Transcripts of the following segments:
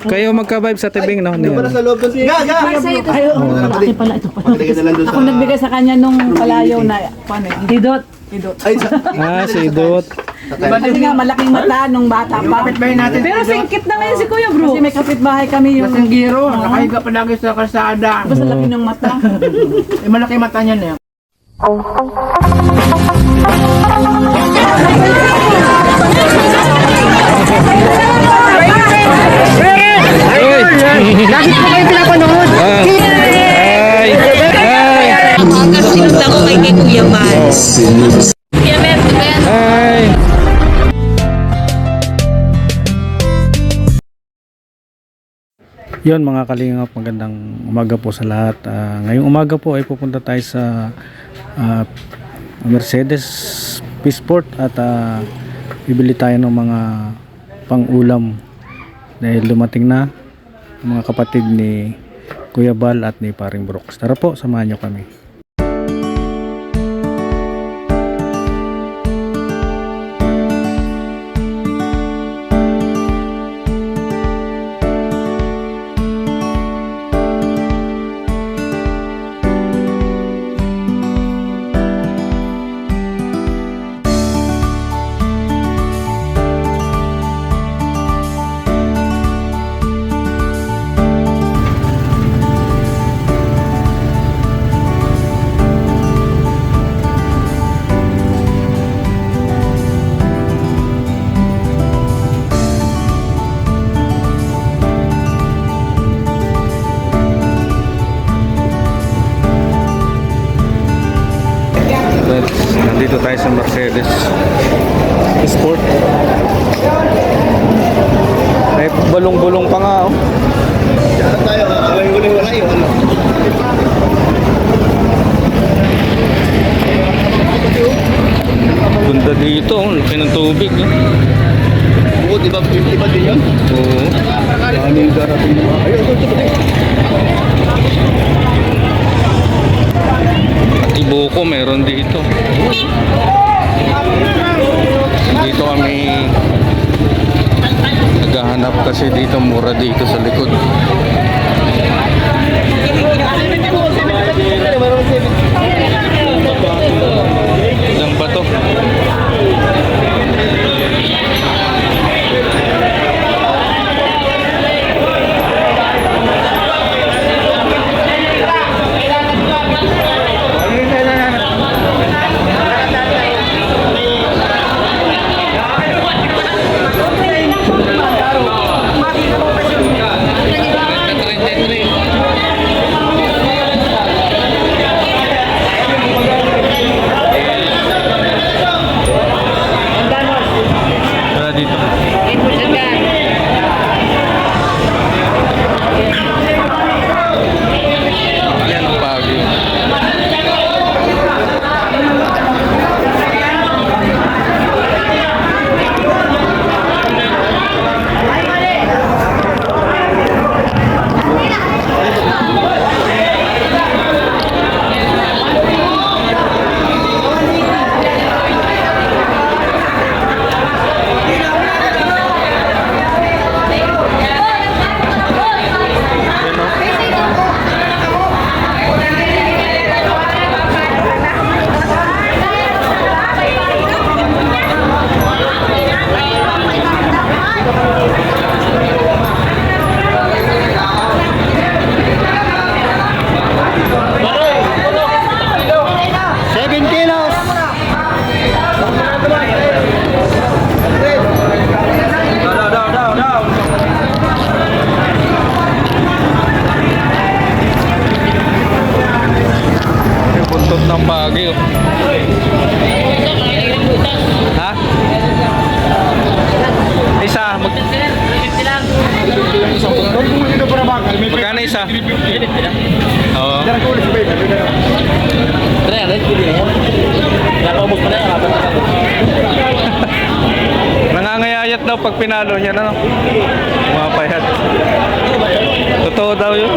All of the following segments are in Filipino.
Kayo magka-vibe sa tibing, no? Para sa loob doon. Ay, malaki pala ito. Ako nagbigay sa kanya nung palayaw na, Didot. Ay, Si Idot. Kasi nga, malaking mata nung bata pa. Kapitbahay natin. Pero singkit na ngayon si Kuya Bro. Kasi may kapitbahay kami yung... Ang giro, nakahiga pa lagi sa kalsada. Basta laki ng mata. Malaki mata niya na. Lagi ko kayo pinapanood. Ay! Sinunod ako kay Kuya Mads. Kuya Mads, Ay! Yon mga kalingap, magandang umaga po sa lahat. Ngayong umaga po ay pupunta tayo sa Mercedes Peaceport at bibili tayo ng mga pang-ulam dahil dumating na mga kapatid ni Kuya Bal at ni Paring Brooks. Tara po, samahan nyo kami. Nandito tayo sa Mercedes Sport. May bulong-bulong pa nga, oh. Diyan tayo. Away-uling wala yun. Ganda dito, oh. Laki ng tubig, oh. Bukod, iba din yun? Oo. Aming darating na. Ayun, Ibuko meron dito. Dito kami naghahanap kasi dito mura dito sa likod. Ilang ba to? Buntot ng Baguio. Ha? Isa. Magkano isa? Oo. Nangangayayat daw pag pinalo niya, ano? Mapayat. Totoo daw yun.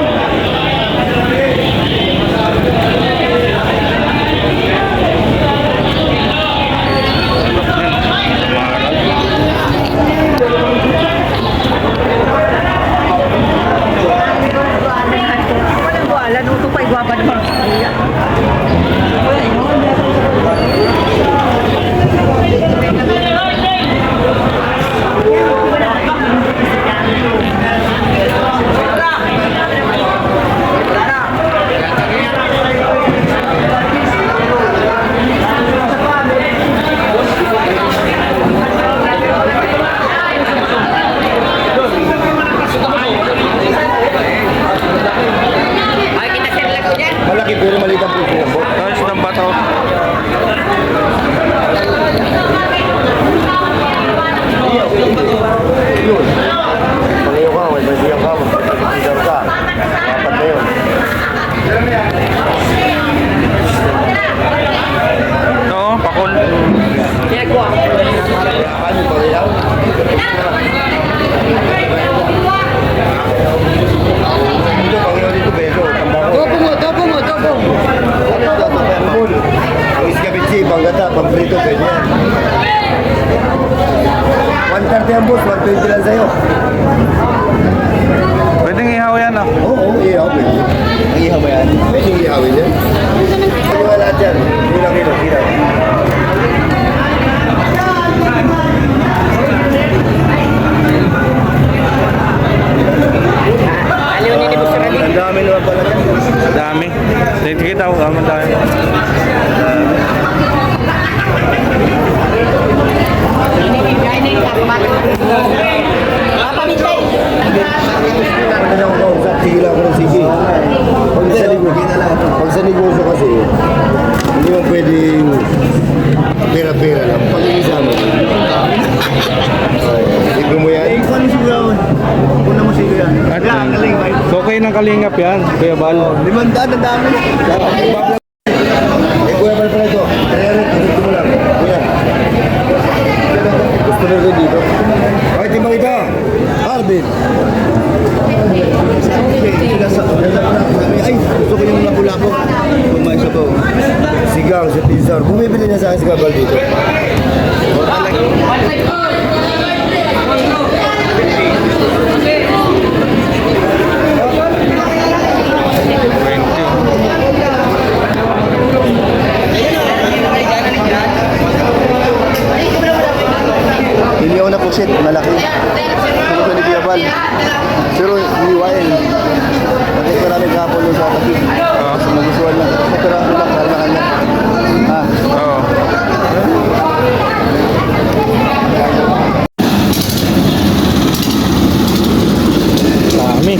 lahat yan. Kilo. Ang dami naman pala yan. Dami. Kita ko, ang dami. Tigil ako ng sige. Pag sa negosyo kasi, hindi mo pwedeng pera-pera lang. Pag isa mo. Tigil mo yan. Una mo sige yan. So kayo ng kalingap yan, Kuya Bal. 500 ang dami. Kuya pala ito. Kaya rin, ito mo lang. Kuya. Gusto na rin dito. Ay, timbang ito. Alvin. Ay, gusto ko yung lapu-lapu. Kumain siya po. Sigang sa Tizar. Bumibili na sa akin si Kabal dito. Hindi ako napusit, malaki. Ano ko ni Kabal? Pero hiwain. Bakit marami kapon yung sa kapit? Magustuhan lang. Pero ako lang, para na kanya. Ha? Oo. Dami.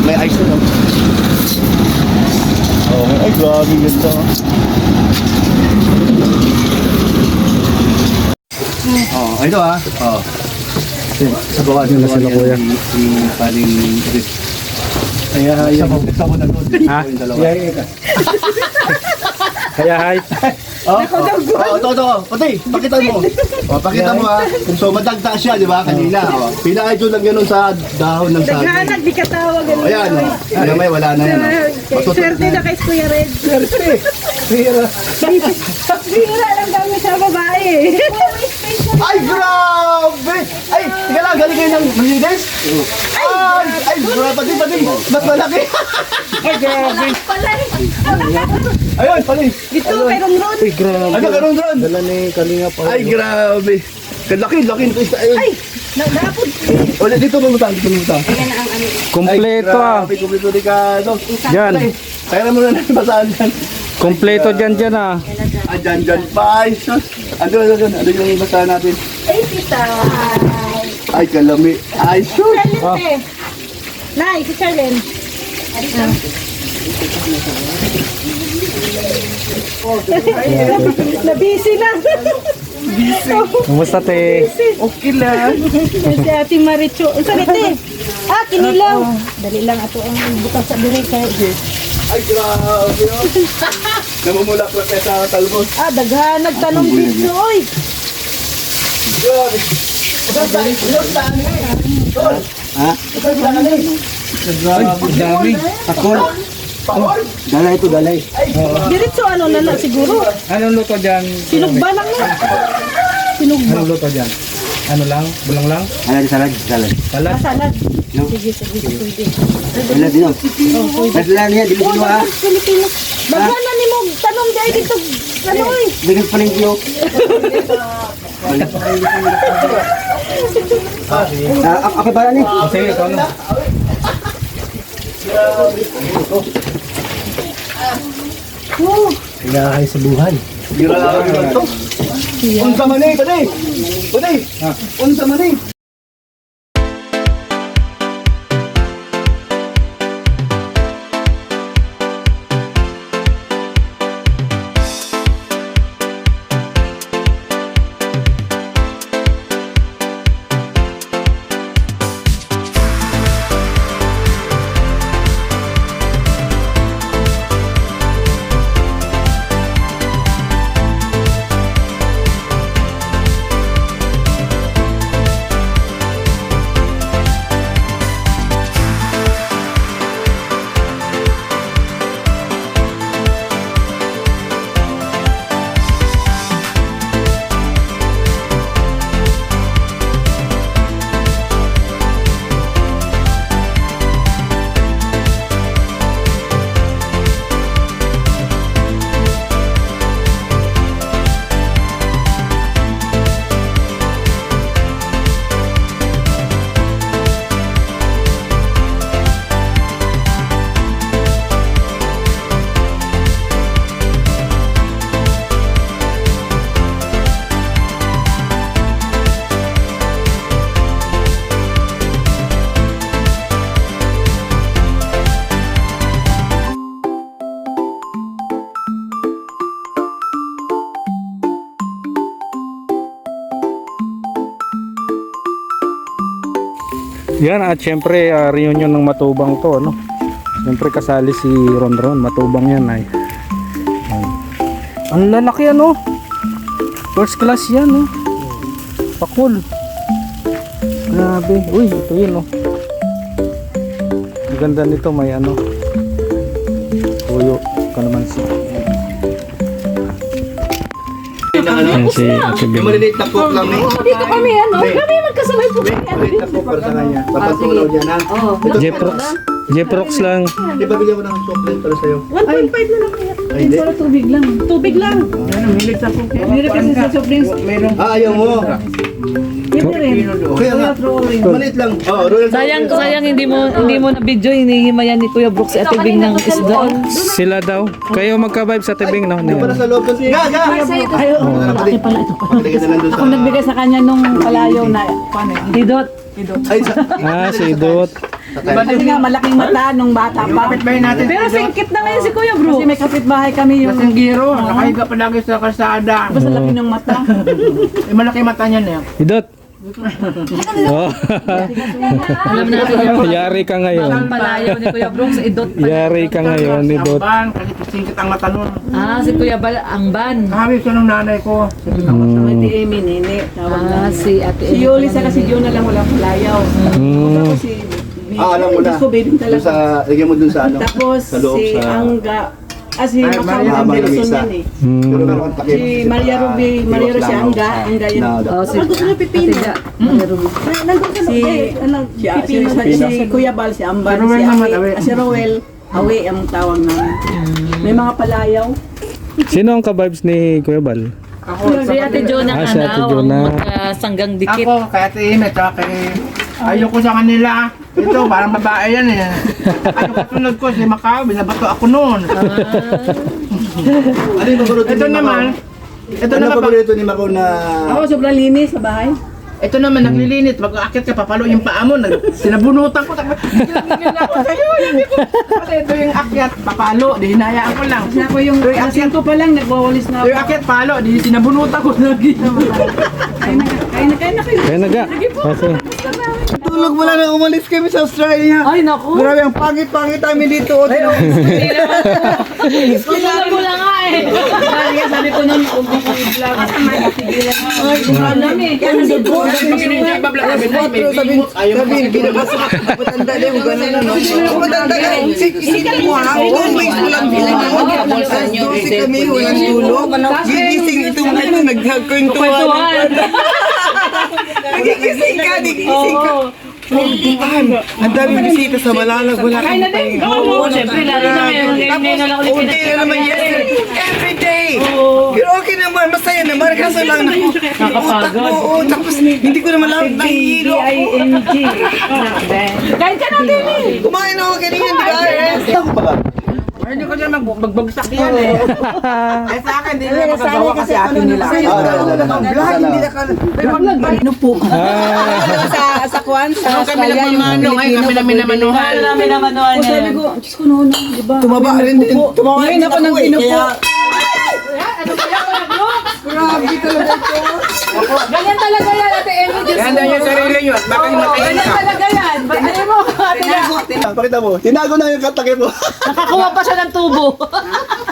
May ice na. Oh, ay grabe ganda. Oh, ito ah. Oh. Sa bawah Yun na sila, kuya. Si paling Chris. Kaya sa mo na doon. Ha? Kaya hi. Oh, to. Pati, pakita mo. Oh, pakita mo ha. So madagta siya, di ba? Kanina. Oh. Pinaka-ito lang ganun sa dahon ng saging. Naghanap, di ka tawag. Oh, ayan. Ayan, may wala na yan. Oh. Swerte na kay Kuya Red. Bira lang kami sa babae. Ay, grabe! Ay, teka lang, galing kayo ng Mercedes? Ay, grabe, pati, mas malaki. Ay, grabe. Ayun, pali. Ito kay Ronron. Ay, grabe. Ano karon doon? Dala ni kalingap. Ay, grabe. Kalaki ng ista. Ay, Napod. ulit dito bumutang. Kompleto ah. Kompleto di ka, Yan. Kaya mo na basahan dyan. Kompleto dyan ah. Ah, dyan. Pa, ay, sus. Ano yung basahan natin? Ay, tita. Ay, kalami. Ay, sus. Charlene. Nay, si Charlene. Na-busy na. Kumusta te? Okay lang. Si Ate Maricho. Sorry, te. Kinilaw. Dali lang ato ang bukas sa diri kay. Ay, grabe. Namumulaklak kayo sa talbos. Daghan nagtanong dito, oy. Grabe. Dami. Ako. Dalay. Diretso ano na lang siguro. Anong luto dyan? Sinugba lang na. Sinugba. Anong luto dyan? Ano lang? Bulang lang? Salad. Salad? Salad. Sige, pwede. Salad din. Salad niya, di mo kinuha. Pilipino. Bagyan na ni mo tanong dahil dito. Ano eh. Bigyan pa rin kiyo. Ako ba ni? Sige, ikaw na. Kaya sa buhay. Grabe lang to. Unsa man eh, pati. Unsa man eh. Yan at syempre reunion ng Matubang to, ano. Syempre kasali si Ron, Matubang yan ay. Yan. Ang lalaki ano. First class yan, oh. Pakul. Grabe. Uy, ito yun, oh. Ang ganda nito, may ano. Tuyo, kalamansi. Yan si Ate Yung Bing. maliliit na cook lang eh. Dito kami, ano? Kami magkasabay po. Maliliit na cook para sa kanya. Papatunaw dyan ha. Ito, Jeprox lang. di ba bigyan ko ng chocolate para sa'yo? 1.5 na lang kaya. Ay, hindi. Solo tubig lang. Tubig lang. Ano, milig sa puke. Hindi kasi sa soft drinks. Meron Ah, ayaw mo. Hindi rin. Kaya nga, maliit lang. Oh, Royal Sayang hindi mo na video, hinihimayan ni Kuya Brooks si Ate Bing ng isda. Sila daw. Kayo magka-vibe sa tibing, no? Yung para sa loob kasi. Gaga! Ay, oo. Laki pala ito. Pakalagay na lang doon sa... Ako nagbigay sa kanya nung palayaw na. Didot. Ay, sa... Si Dot. Kasi nga malaking mata nung bata pa. kapitbahay natin. Pero singkit na ngayon si Kuya Bro. Kasi may kapitbahay kami yung Lasing giro, nakahiga pa lagi sa kalsada. basta laki ng mata. Eh, malaki mata niya na yan. Dot. Oh. Yari ka ngayon. Ang palayaw ni Kuya Brooks, idot pa. Yari ka ngayon ni Dot. Ban, kasi singkit ang mata nun. Si Kuya Bal, ang ban. Nakawin siya ng nanay ko. Ate Amy, nene. Tawag na. Si Ate Si Yoli sa kasi Diyo na lang walang palayaw. Tapos si alam mo na. Gusto baby Doon talaga. sa... Lagyan mo doon sa ano. Tapos Sa loob si sa... Angga. Si Ay, Maria Macau Maria Wilson Luisa. yan eh. Pero meron kang takip. Si Maria Ruby, Maria Ruby, Angga. Angga yan. Si Gusto na pipino. Nandun ka si Pipino, si Kuya Bal, si Ambar, Si Rowel si naman, Awe, Awe. si Rowel. Awe ang tawag namin. May mga palayaw. Sino ang ka-vibes ni Kuya Bal? Ako, Si Ate Jonah Si Ate ang Jonah. magkasanggang dikit. ako, kaya Ime, tsaka kay... Ayoko sa kanila. Ito, parang babae yan eh. Ayoko katulad ko, si Macau, binabato ako noon. Ano yung paborito Ito ni naman, Macau? ito Ano naman, paborito ni Macau na... Ako sobrang linis sa bahay. ito naman naglilinit, mag-aakit ka, papalo yung paa mo, sinabunutan ko, gigil ako sa'yo, yabi ko. Kasi ito yung akyat, papalo, di hinayaan ko lang. Kasi ako yung Ito yung asin akyat, ko pa lang, nagwawalis na ito yung akyat, palo, di sinabunutan ko lagi. Kain na kayo. Kaya naga. Okay. Tulog mo lang na umalis kami sa Australia. Ay, naku. Grabe, ang pangit-pangit namin dito. Kilala mo lang nga eh. Sabi ko nun, kung vlog. Ay, kung alam eh. Kasi Sabi, binabasa ka. Matanda din mo, gano'n ano. Matanda ka. Isipin mo ha, always walang tulog. Dosi kami, walang tulog. Gigising itong ano, nagkakwentuhan. Nagigising ka, nagigising ka. Ang daming bisita sa Malalag, wala kang pahinga. Oo, siyempre, lalo na ngayon. Ngayon na lang ulit Okay na naman yesterday. Every day. Pero okay naman, masaya naman. Kaso lang na utak mo. Oo, tapos hindi ko naman lang nahihilo ako. B-I-N-G. Kain ka natin eh. Kumain ako kanina, di ba? Ako pa ba? Ay, hindi ko dyan magbagsak yan eh. Eh sa akin, hindi nila magagawa kasi atin nila. Hindi na ka. Ano po? Sa Kwan, sa Australia, yung Pilipino. Kami namin namanuhan. Kami naman noon O sabi ko, Diyos ko noon, di ba? Tumaba rin din. Tumaba Ngayon ako ng pinupo. Grabe talaga ito. Ganyan talaga yan, Ate Emmy. Diyos Yan daw yung sarili nyo at baka himatayin Ganyan ka. talaga yan. Ano mo, Ate Emmy? Pakita mo. Tinago na yung katakip mo. Nakakuha pa siya ng tubo.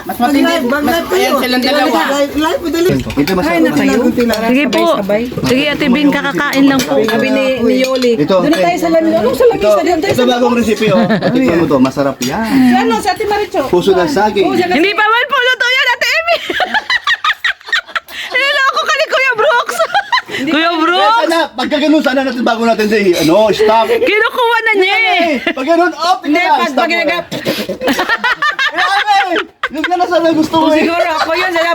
Mas matindi. Ayan silang dalawa. Live, madali. Ito masarap na tayo. Sige po. Sige, Ate Bing, kakakain lang po. Sabi ni Yoli. Ito. Doon na tayo sa lamin. Anong sa lamin? Sa doon tayo Ito sa bagong recipe oh. Tingnan mo to, masarap yan. Ano, sa Ate Maricho? Puso ng saging. Hindi pa man po luto yan, Ate Emmy. Niloko ka ni Kuya Brooks. Kuya Brooks, Sana, pagka ganun, sana natin bago natin say, ano, stop. kinukuha na niya eh. Pag ganun, up, Hindi, pag ginagap. Yung na sana gusto mo eh. Siguro ako yun, sila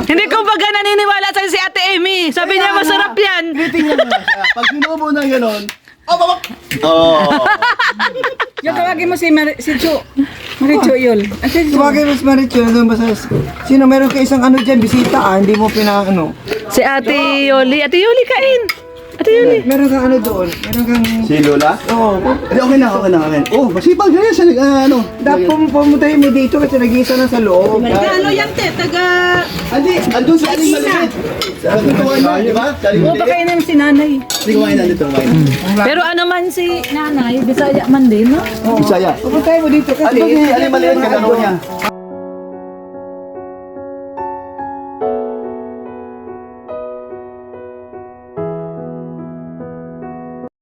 Hindi ko baga naniniwala sa'yo si Ate Emmy. Sabi niya masarap yan. Tingnan mo siya. Pag sinubo ng ganun, babak! Oh. Yung tawagin mo si Chu. Maricho yun. Tumagay mas Maricho, doon ba sa... Sino meron ka isang ano dyan, bisita hindi mo pinaano. Si Ate Yoli. Ate Yoli, kain. Ate Yuli. Meron kang ano doon. Meron kang... Si Lola? Oo. Hindi, okay na. Oh, masipag na yan siya. Ano? Dapat pumuntahin mo dito kasi nag-iisa na sa loob. Ano yan, te? Taga... Andi, andun si Aling Maliit. Sa tutuan mo, di ba? Sa Aling O, Maliit. baka yun si nanay. Hindi kumain na dito, kumain. Pero ano man si nanay, Bisaya man din, no? Bisaya. Pupuntahin mo dito kasi... Andun si Aling Maliit, kagano niya.